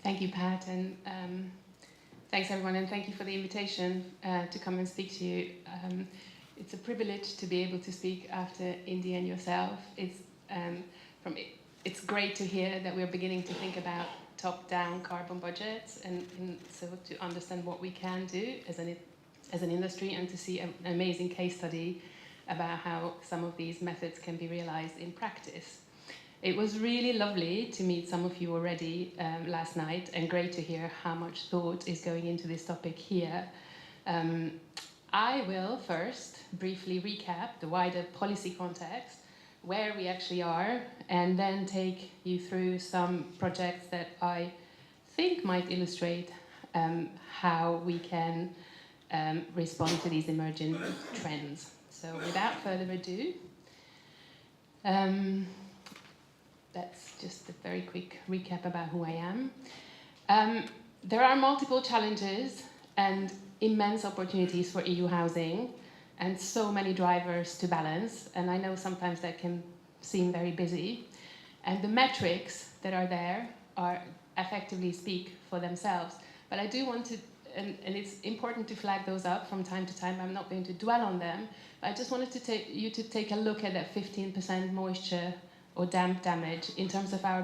Thank you, Pat, and thanks everyone, and thank you for the invitation to come and speak to you. It's a privilege to be able to speak after Indy and yourself. It's great to hear that we're beginning to think about top-down carbon budgets, and so to understand what we can do as an industry, and to see an amazing case study about how some of these methods can be realized in practice. It was really lovely to meet some of you already last night, and great to hear how much thought is going into this topic here. I will first briefly recap the wider policy context, where we actually are, and then take you through some projects that I think might illustrate how we can respond to these emerging trends. So without further ado, that's just a very quick recap about who I am. There are multiple challenges and immense opportunities for EU housing, and so many drivers to balance, and I know sometimes that can seem very busy. And the metrics that are there are effectively speak for themselves. But I do want to, and it's important to flag those up from time to time. I'm not going to dwell on them, but I just wanted to take a look at that 15% moisture or damp damage in terms of our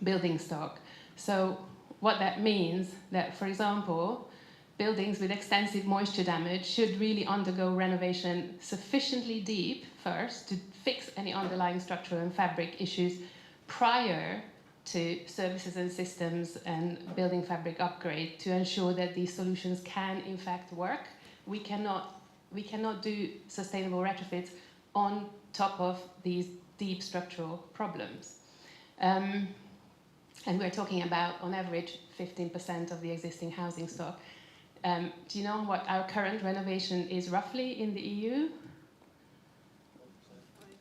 building stock. So what that means that, for example, buildings with extensive moisture damage should really undergo renovation sufficiently deep first to fix any underlying structural and fabric issues prior to services and systems and building fabric upgrade to ensure that these solutions can in fact work. We cannot do sustainable retrofits on top of these deep structural problems. And we're talking about, on average, 15% of the existing housing stock. Do you know what our current renovation is roughly in the EU? 1%.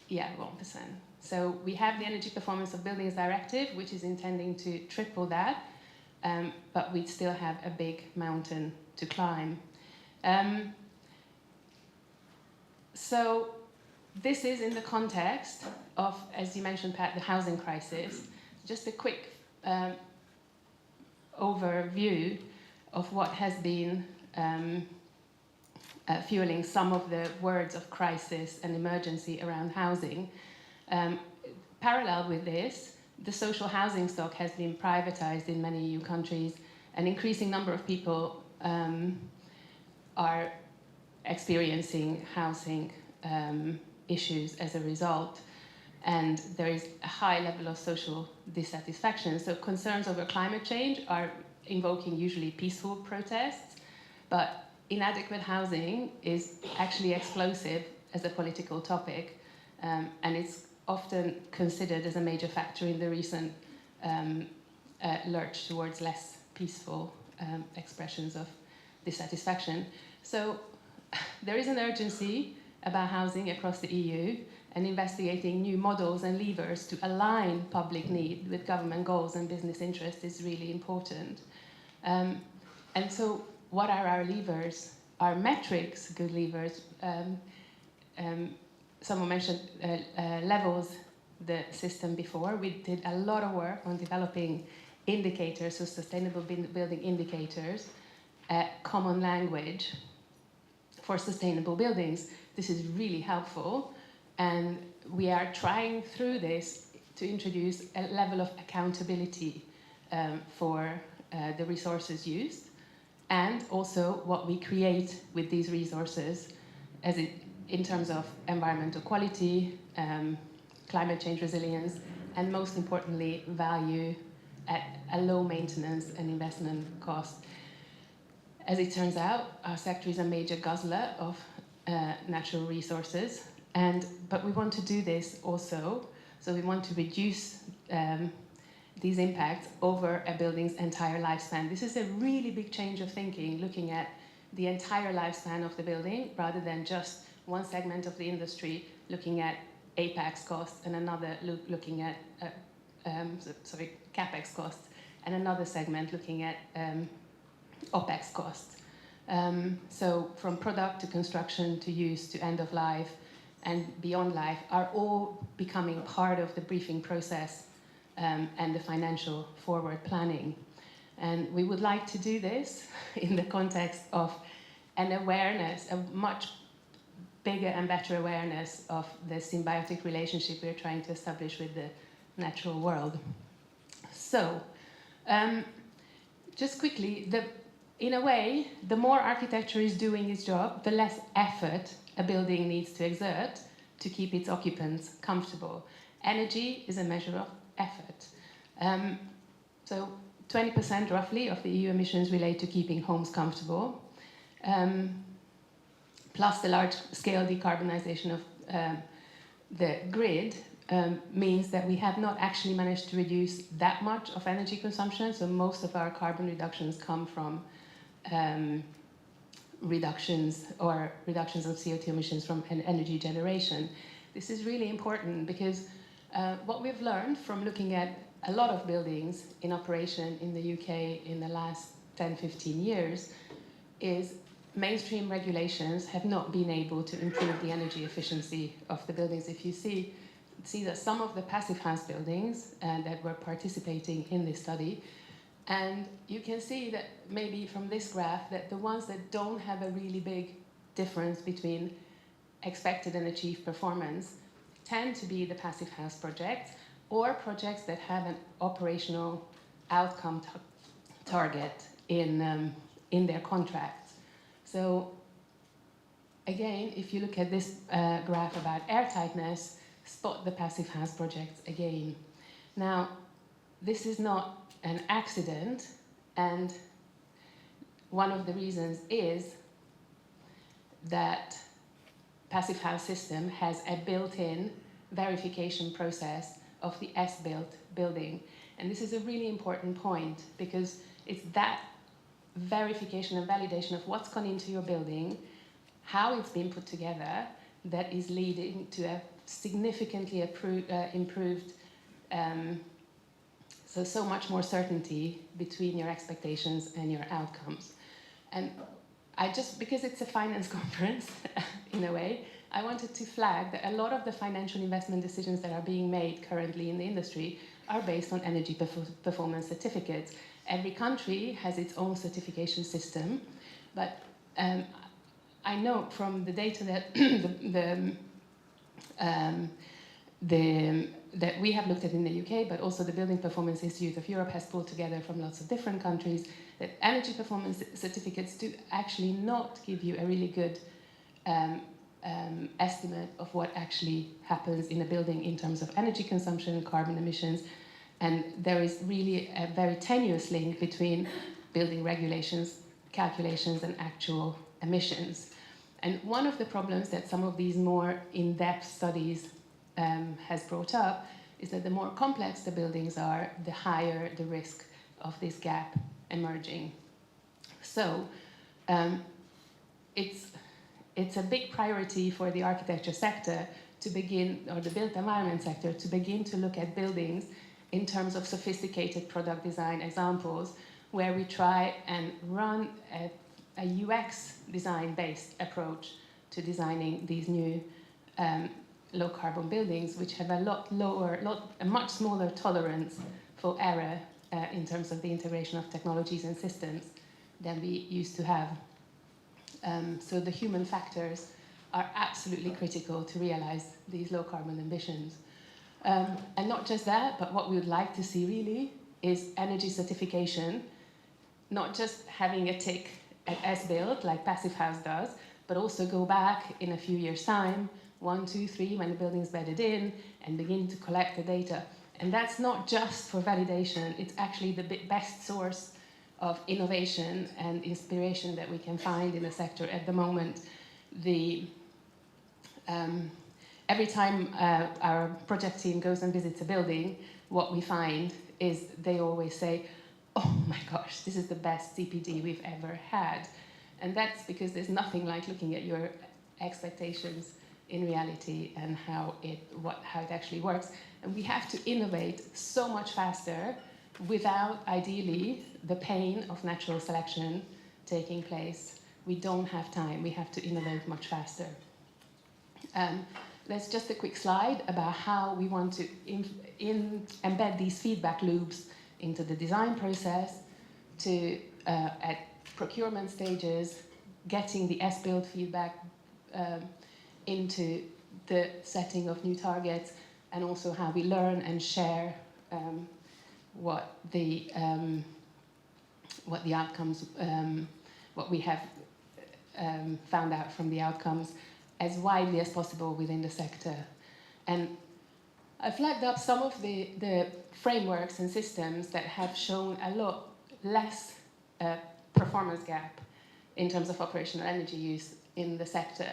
Yeah, 1%. So we have the Energy Performance of Buildings Directive, which is intending to triple that, but we still have a big mountain to climb. So this is in the context of, as you mentioned, Pat, the housing crisis. Just a quick overview of what has been fueling some of the words of crisis and emergency around housing. Parallel with this, the social housing stock has been privatized in many EU countries. An increasing number of people are experiencing housing issues as a result, and there is a high level of social dissatisfaction. So concerns over climate change are invoking usually peaceful protests, but inadequate housing is actually explosive as a political topic, and it's often considered as a major factor in the recent lurch towards less peaceful expressions of dissatisfaction. So there is an urgency about housing across the EU, and investigating new models and levers to align public need with government goals and business interests is really important. And so what are our levers? Our metrics, good levers. Someone mentioned levels, the system before. We did a lot of work on developing indicators, so sustainable building indicators, common language for sustainable buildings. This is really helpful, and we are trying through this to introduce a level of accountability for the resources used, and also what we create with these resources in terms of environmental quality, climate change resilience, and most importantly, value at a low maintenance and investment cost. As it turns out, our sector is a major guzzler of natural resources, but we want to do this also, so we want to reduce these impacts over a building's entire lifespan. This is a really big change of thinking, looking at the entire lifespan of the building rather than just one segment of the industry looking at APEX costs and another looking at CAPEX costs, and another segment looking at OPEX costs. So from product to construction to use to end of life and beyond life are all becoming part of the briefing process and the financial forward planning. And we would like to do this in the context of an awareness, a much bigger and better awareness of the symbiotic relationship we're trying to establish with the natural world. So, just quickly, in a way, the more architecture is doing its job, the less effort a building needs to exert to keep its occupants comfortable. Energy is a measure of effort. So 20% roughly of the EU emissions relate to keeping homes comfortable, plus the large-scale decarbonization of the grid means that we have not actually managed to reduce that much of energy consumption, so most of our carbon reductions come from reductions of CO2 emissions from energy generation. This is really important because what we've learned from looking at a lot of buildings in operation in the UK in the last 10-15 years is mainstream regulations have not been able to improve the energy efficiency of the buildings. If you see that some of the passive house buildings that were participating in this study, and you can see that maybe from this graph that the ones that don't have a really big difference between expected and achieved performance tend to be the passive house projects or projects that have an operational outcome target in their contracts. So again, if you look at this graph about airtightness, spot the passive house projects again. Now, this is not an accident, and one of the reasons is that passive house system has a built-in verification process of the S-built building. And this is a really important point because it's that verification and validation of what's gone into your building, how it's been put together, that is leading to a significantly improved, so much more certainty between your expectations and your outcomes. And because it's a finance conference, in a way, I wanted to flag that a lot of the financial investment decisions that are being made currently in the industry are based on energy performance certificates. Every country has its own certification system, but I know from the data that that we have looked at in the UK, but also the Building Performance Institute of Europe has pulled together from lots of different countries, that energy performance certificates do actually not give you a really good estimate of what actually happens in a building in terms of energy consumption and carbon emissions. And there is really a very tenuous link between building regulations, calculations, and actual emissions. And one of the problems that some of these more in-depth studies has brought up is that the more complex the buildings are, the higher the risk of this gap emerging. So it's a big priority for the architecture sector to begin, or the built environment sector, to begin to look at buildings in terms of sophisticated product design examples, where we try and run a UX design-based approach to designing these new low-carbon buildings, which have a much smaller tolerance for error in terms of the integration of technologies and systems than we used to have. So the human factors are absolutely critical to realize these low-carbon ambitions. And not just that, but what we would like to see really is energy certification, not just having a tick at S-built like Passive House does, but also go back in a few years' time, 1, 2, 3, when the building's bedded in, and begin to collect the data. And that's not just for validation, it's actually the best source of innovation and inspiration that we can find in the sector at the moment. Every time our project team goes and visits a building, what we find is they always say, oh my gosh, this is the best CPD we've ever had. And that's because there's nothing like looking at your expectations in reality and how it actually works. And we have to innovate so much faster without, ideally, the pain of natural selection taking place. We don't have time. We have to innovate much faster. There's just a quick slide about how we want to embed these feedback loops into the design process. to, at procurement stages, getting the as-built feedback into the setting of new targets, and also how we learn and share what the outcomes, what we have found out from the outcomes as widely as possible within the sector. And I flagged up some of the frameworks and systems that have shown a lot less performance gap in terms of operational energy use in the sector.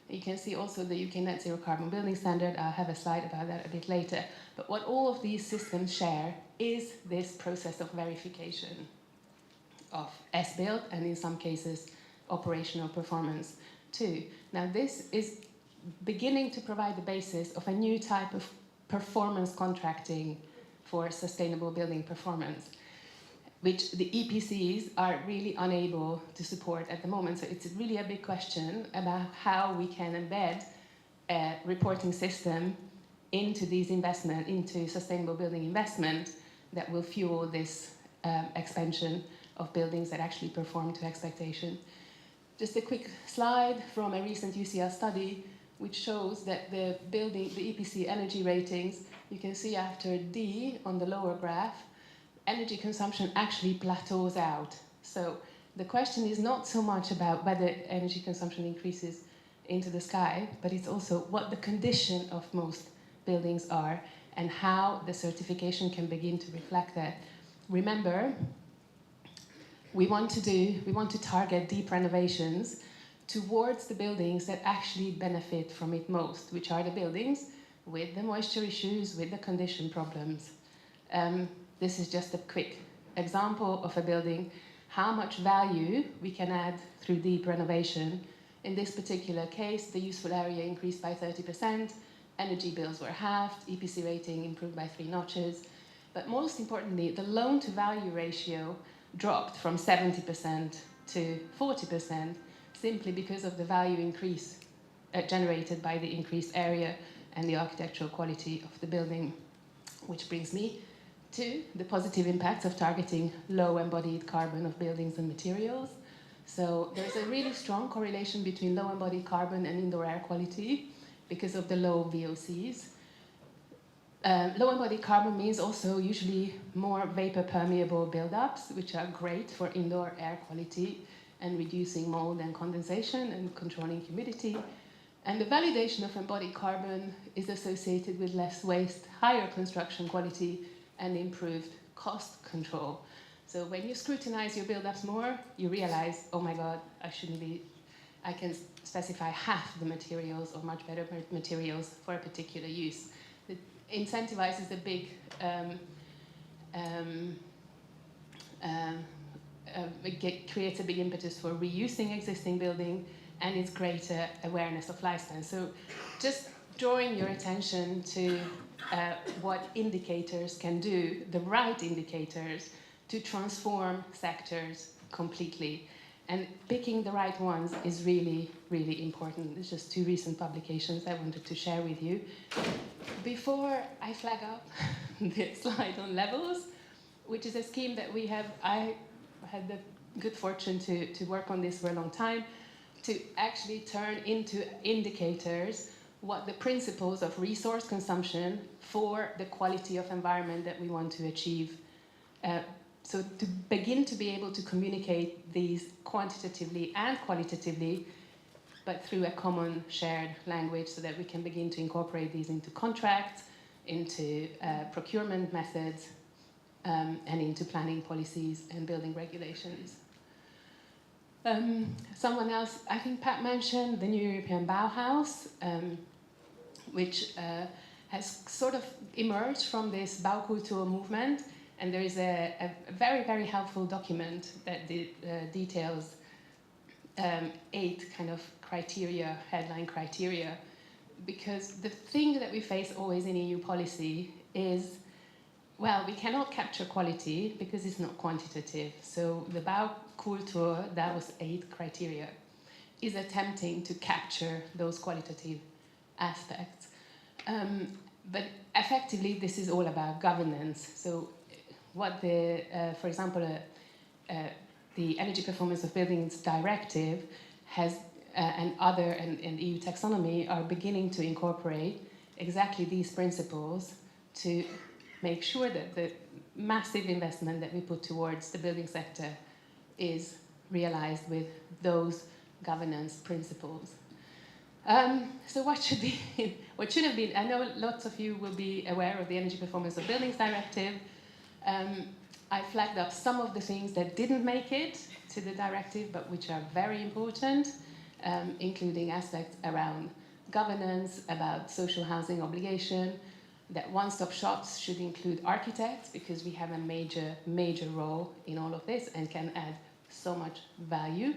You can see also the UK Net Zero Carbon Building Standard. I'll have a slide about that a bit later. But what all of these systems share is this process of verification of as-built, and in some cases, operational performance too. Now, this is beginning to provide the basis of a new type of performance contracting for sustainable building performance, which the EPCs are really unable to support at the moment. So it's really a big question about how we can embed a reporting system into these investment, into sustainable building investment that will fuel this expansion of buildings that actually perform to expectation. Just a quick slide from a recent UCL study which shows that the EPC energy ratings, you can see after D on the lower graph, energy consumption actually plateaus out. So the question is not so much about whether energy consumption increases into the sky, but it's also what the condition of most buildings are and how the certification can begin to reflect that. Remember, we want to target deep renovations towards the buildings that actually benefit from it most, which are the buildings with the moisture issues, with the condition problems. This is just a quick example of a building, how much value we can add through deep renovation. In this particular case, the useful area increased by 30%, energy bills were halved, EPC rating improved by 3 notches. But most importantly, the loan to value ratio dropped from 70% to 40% simply because of the value increase generated by the increased area and the architectural quality of the building. Which brings me to the positive impacts of targeting low embodied carbon of buildings and materials. So there's a really strong correlation between low embodied carbon and indoor air quality because of the low VOCs. Low embodied carbon means also usually more vapor permeable buildups, which are great for indoor air quality and reducing mold and condensation and controlling humidity. And the validation of embodied carbon is associated with less waste, higher construction quality, and improved cost control. So when you scrutinize your buildups more, you realize, oh my God, I can specify half the materials or much better materials for a particular use. It incentivizes a big, creates a big impetus for reusing existing building, and it's greater awareness of lifespan. So just drawing your attention to what indicators can do, the right indicators, to transform sectors completely. And picking the right ones is really, really important. There's just 2 recent publications I wanted to share with you. Before I flag up the slide on levels, which is a scheme that I had the good fortune to work on this for a long time, to actually turn into indicators what the principles of resource consumption for the quality of environment that we want to achieve. So to begin to be able to communicate these quantitatively and qualitatively, but through a common shared language so that we can begin to incorporate these into contracts, into procurement methods, and into planning policies and building regulations. Someone else, I think Pat mentioned the New European Bauhaus, which has sort of emerged from this Baukultur movement. And there is a very, very helpful document that details 8 kind of criteria, headline criteria. Because the thing that we face always in EU policy is, well, we cannot capture quality because it's not quantitative. So the Baukultur, that was 8 criteria, is attempting to capture those qualitative aspects. But effectively, this is all about governance. So what for example, the Energy Performance of Buildings Directive has and EU taxonomy are beginning to incorporate exactly these principles to make sure that the massive investment that we put towards the building sector is realized with those governance principles. So what should have been, I know lots of you will be aware of the Energy Performance of Buildings Directive. I flagged up some of the things that didn't make it to the directive, but which are very important, including aspects around governance, about social housing obligation, that one-stop shops should include architects because we have a major role in all of this and can add so much value.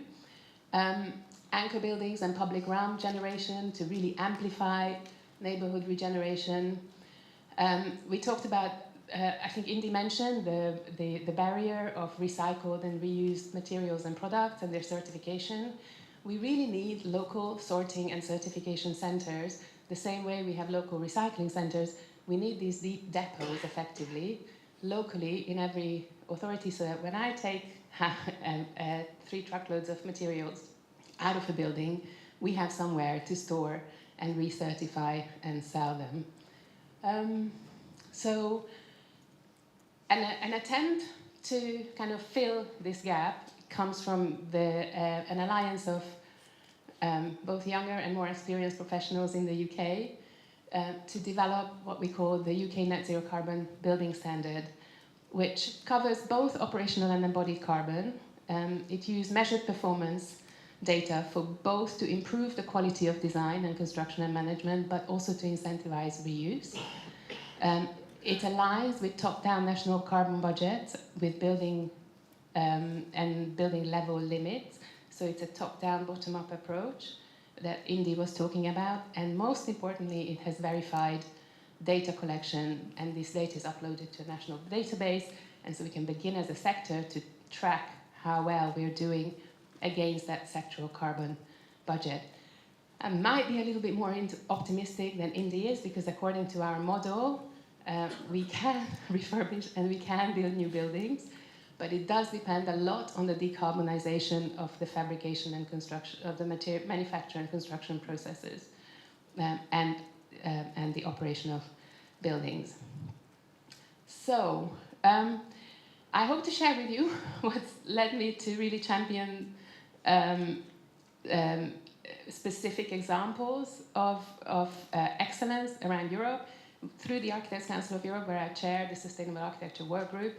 Anchor buildings and public realm generation to really amplify neighborhood regeneration. We talked about, I think Indy mentioned the barrier of recycled and reused materials and products and their certification. We really need local sorting and certification centers, the same way we have local recycling centers. We need these deep depots, effectively, locally in every authority, so that when I take 3 truckloads of materials out of a building, we have somewhere to store and recertify and sell them. So an attempt to kind of fill this gap comes from an alliance of both younger and more experienced professionals in the UK to develop what we call the UK Net Zero Carbon Building Standard, which covers both operational and embodied carbon. It used measured performance data for both to improve the quality of design and construction and management, but also to incentivize reuse. It aligns with top-down national carbon budgets with building and building level limits. So it's a top-down, bottom-up approach that Indy was talking about. And most importantly, it has verified data collection, and this data is uploaded to a national database. And so we can begin as a sector to track how well we're doing against that sectoral carbon budget. I might be a little bit more optimistic than Indy is, because according to our model, we can refurbish and we can build new buildings, but it does depend a lot on the decarbonization of the fabrication and construction of the manufacture and construction processes, and the operation of buildings. So I hope to share with you what's led me to really champion specific examples of excellence around Europe through the Architects Council of Europe, where I chair the Sustainable Architecture Work Group.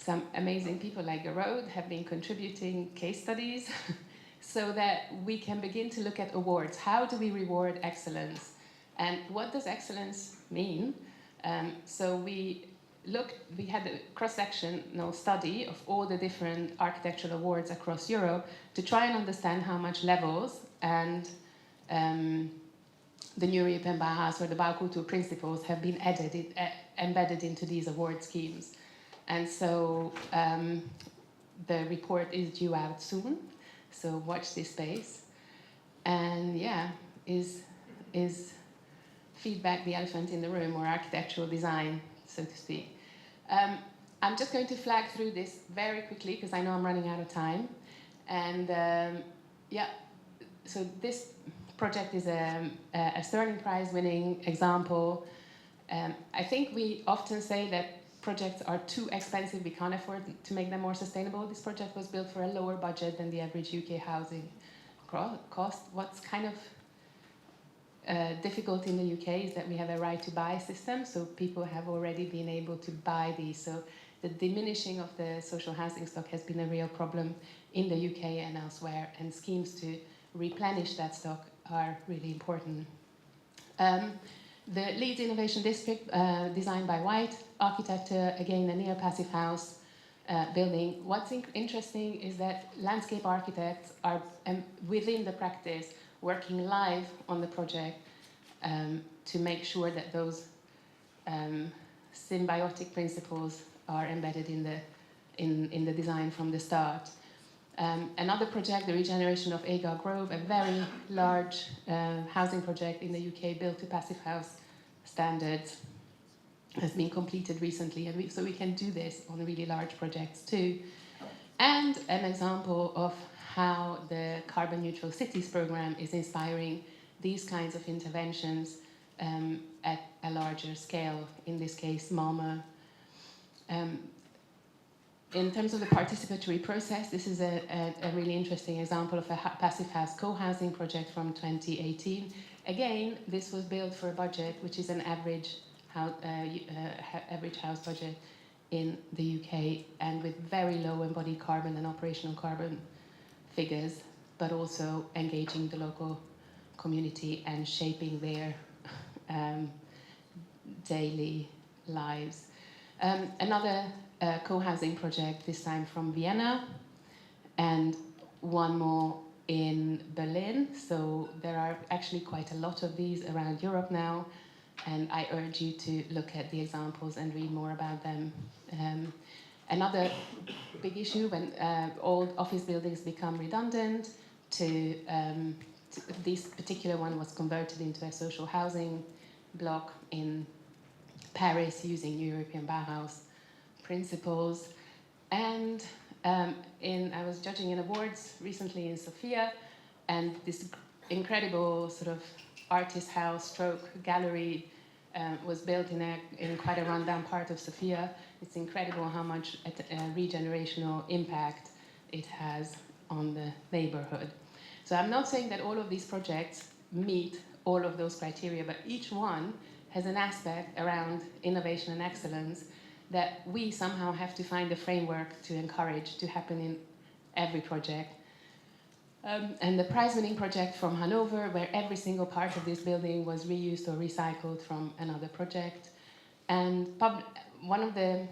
Some amazing people like Garode have been contributing case studies so that we can begin to look at awards. How do we reward excellence? And what does excellence mean? So we had a cross-sectional study of all the different architectural awards across Europe to try and understand how much levels and the new European Bauhaus or the Baukultur principles have been embedded into these award schemes. And so the report is due out soon, so watch this space. And yeah, is feedback the elephant in the room, or architectural design, so to speak. I'm just going to flag through this very quickly because I know I'm running out of time. And yeah, so this project is a Sterling Prize winning example. I think we often say that projects are too expensive, we can't afford to make them more sustainable. This project was built for a lower budget than the average UK housing cost. What's kind of difficult in the UK is that we have a right to buy system, so people have already been able to buy these. So the diminishing of the social housing stock has been a real problem in the UK and elsewhere, and schemes to replenish that stock are really important. The Leeds Innovation District, designed by White Architecture, again a near-passive house building. What's interesting is that landscape architects are within the practice working live on the project to make sure that those symbiotic principles are embedded in the design from the start. Another project, the regeneration of Agar Grove, a very large housing project in the UK built to passive house standards. has been completed recently, and so we can do this on really large projects too. And an example of how the Carbon Neutral Cities program is inspiring these kinds of interventions at a larger scale, in this case Malmö. In terms of the participatory process, this is a really interesting example of a passive house co-housing project from 2018. Again, this was built for a budget which is an average house budget in the UK, and with very low embodied carbon and operational carbon figures, but also engaging the local community and shaping their daily lives. Another co-housing project, this time from Vienna, and one more in Berlin. So there are actually quite a lot of these around Europe now, and I urge you to look at the examples and read more about them. Another big issue when old office buildings become redundant, this particular one was converted into a social housing block in Paris using European Bauhaus principles. And I was judging in awards recently in Sofia, and this incredible sort of artist house stroke gallery was built in quite a rundown part of Sofia. It's incredible how much regenerational impact it has on the neighborhood. So I'm not saying that all of these projects meet all of those criteria, but each one has an aspect around innovation and excellence that we somehow have to find a framework to encourage to happen in every project. And the prize-winning project from Hanover, where every single part of this building was reused or recycled from another project. And one of the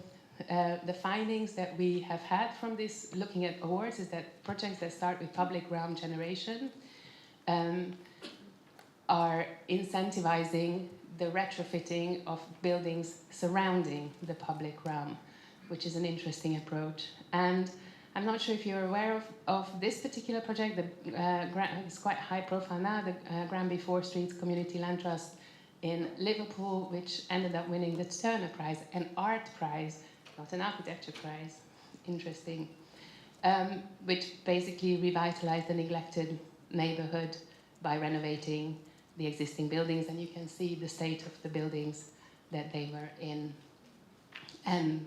findings that we have had from this, looking at awards, is that projects that start with public realm generation are incentivizing the retrofitting of buildings surrounding the public realm, which is an interesting approach. And I'm not sure if you're aware of this particular project. It's quite high profile now, the Granby 4 Streets Community Land Trust in Liverpool, which ended up winning the Turner Prize, an art prize, not an architecture prize. Interesting. Which basically revitalized the neglected neighborhood by renovating the existing buildings, and you can see the state of the buildings that they were in. And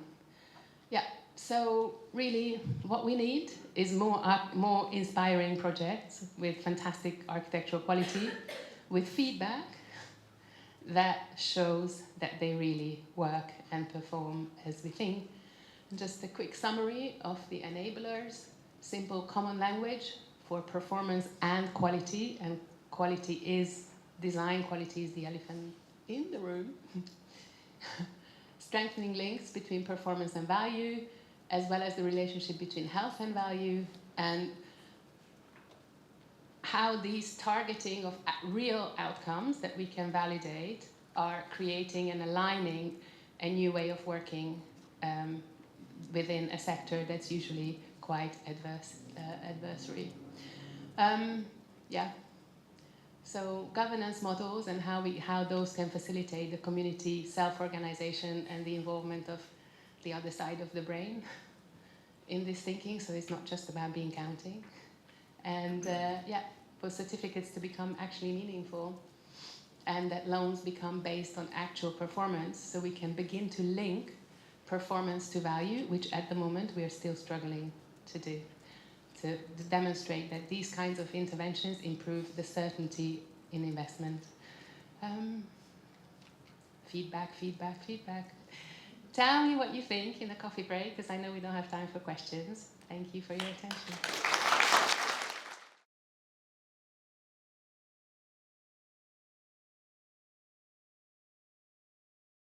yeah, so really what we need is more inspiring projects with fantastic architectural quality, with feedback that shows that they really work and perform as we think. Just a quick summary of the enablers: simple common language for performance and quality is design, quality is the elephant in the room. Strengthening links between performance and value, as well as the relationship between health and value, and how these targeting of real outcomes that we can validate are creating and aligning a new way of working within a sector that's usually quite adversary. Yeah. So governance models and how those can facilitate the community self-organization and the involvement of the other side of the brain in this thinking. So it's not just about being counting. And yeah, for certificates to become actually meaningful, and that loans become based on actual performance, so we can begin to link performance to value, which at the moment we are still struggling to do. To demonstrate that these kinds of interventions improve the certainty in investment. Feedback. Tell me what you think in the coffee break, because I know we don't have time for questions. Thank you for your attention.